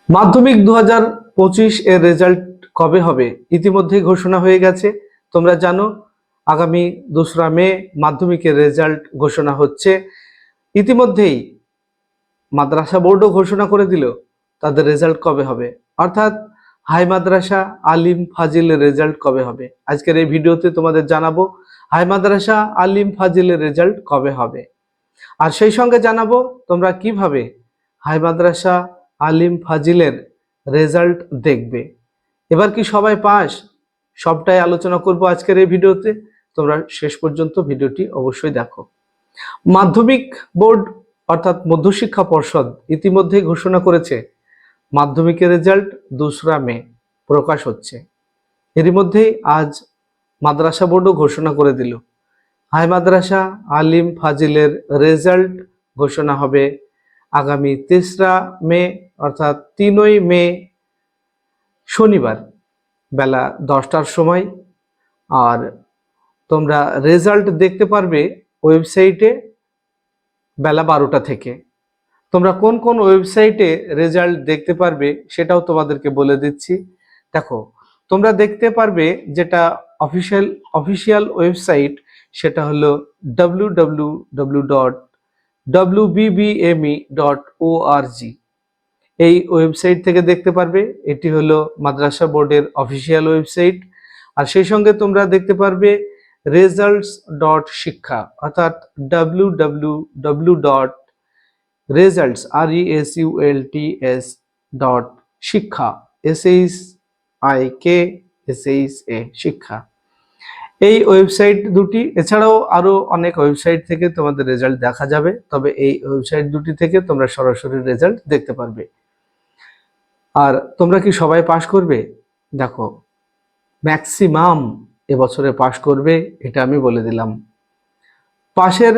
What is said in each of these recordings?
মাধ্যমিক 2025 এর রেজাল্ট কবে হবে ইতিমধ্যেই ঘোষণা হয়ে গেছে। তোমরা জানো আগামী 2রা মে মাধ্যমিকের রেজাল্ট ঘোষণা হচ্ছে। ইতিমধ্যেই মাদ্রাসা বোর্ডও ঘোষণা করে দিল তাদের রেজাল্ট কবে হবে, অর্থাৎ হাই মাদ্রাসা আলিম ফাজিলের রেজাল্ট কবে হবে। আজকের এই ভিডিওতে তোমাদের জানাবো হাই মাদ্রাসা আলিম ফাজিলের রেজাল্ট কবে হবে, আর সেই সঙ্গে জানাবো তোমরা কিভাবে হাই মাদ্রাসা আলিম ফাজিলের রেজাল্ট দেখবে। এবার কি সবাই পাস, সবটাই আলোচনা করব আজকের এই ভিডিওতে। তোমরা শেষ পর্যন্ত ভিডিওটি অবশ্যই দেখো। মাধ্যমিক বোর্ড অর্থাৎ মধ্যশিক্ষা পর্ষদ ইতিমধ্যেই ঘোষণা করেছে মাধ্যমিকের রেজাল্ট 2রা মে প্রকাশ হচ্ছে। এরই মধ্যেই আজ মাদ্রাসা বোর্ডও ঘোষণা করে দিল হাই মাদ্রাসা আলিম ফাজিলের রেজাল্ট ঘোষণা হবে আগামী 3রা মে অর্থাৎ 3ই মে শনিবার বেলা 10টার সময়। আর তোমরা রেজাল্ট দেখতে পারবে ওয়েবসাইটে বেলা 12টা থেকে। তোমরা কোন কোন ওয়েবসাইটে রেজাল্ট দেখতে পারবে সেটাও তোমাদেরকে বলে দিচ্ছি। দেখো, তোমরা দেখতে পারবে যেটা অফিসিয়াল ওয়েবসাইট, সেটা হলো www.wbbme.org। এই ওয়েবসাইট থেকে দেখতে পারবে। এটি হলো মাদ্রাসা বোর্ডের অফিসিয়াল ওয়েবসাইট। আর সেই সঙ্গে তোমরা দেখতে পারবে results.শিক্ষা অর্থাৎ www.results.শিক্ষা শিক্ষা। এই ওয়েবসাইট দুটি এছাড়াও আরো অনেক ওয়েবসাইট থেকে তোমাদের রেজাল্ট দেখা যাবে, তবে এই ওয়েবসাইট দুটি থেকে তোমরা সরাসরি রেজাল্ট দেখতে পারবে। আর তোমরা কি সবাই পাস করবে? দেখো, ম্যাক্সিমাম এবছরে পাস করবে, এটা আমি বলে দিলাম। পাশের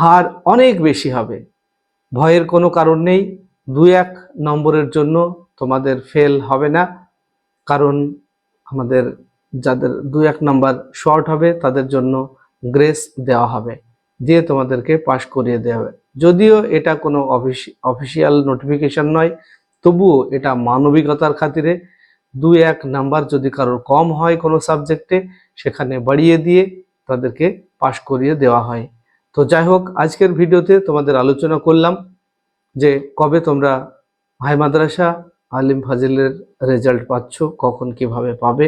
হার অনেক বেশি হবে, ভয়ের কোনো কারণ নেই। 2-1 নম্বরের জন্য তোমাদের ফেল হবে না, কারণ আমাদের যাদের 2-1 নাম্বার শর্ট হবে তাদের জন্য গ্রেস দেওয়া হবে, দিয়ে তোমাদেরকে পাস করিয়ে দেওয়া হবে। যদিও এটা কোনো অফিসিয়াল নোটিফিকেশন নয়, তবুও এটা মানবিকতার খাতিরে 2-1 নাম্বার যদি কারোর কম হয় কোনো সাবজেক্টে, সেখানে বাড়িয়ে দিয়ে তাদেরকে পাস করিয়ে দেওয়া হয়। তো যাই হোক, আজকের ভিডিওতে তোমাদের আলোচনা করলাম যে কবে তোমরা হাই মাদ্রাসা আলিম ফাজিলের রেজাল্ট পাচ্ছ, কখন কিভাবে পাবে।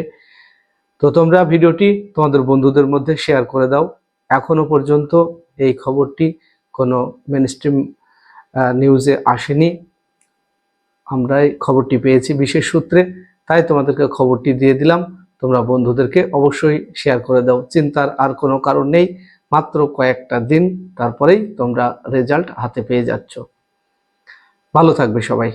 তো তোমরা ভিডিওটি তোমাদের বন্ধুদের মধ্যে শেয়ার করে দাও। এখনো পর্যন্ত এই খবরটি কোনো মেইনস্ট্রিম নিউজে আসেনি, আমরাই খবরটি পেয়েছি বিশেষ সূত্রে, তাই তোমাদেরকে খবরটি দিয়ে দিলাম। তোমরা বন্ধুদেরকে অবশ্যই শেয়ার করে দাও। চিন্তার আর কোনো কারণ নেই, মাত্র কয়েকটা দিন, তারপরেই তোমরা রেজাল্ট হাতে পেয়ে যাচ্ছ। ভালো থাকবে সবাই।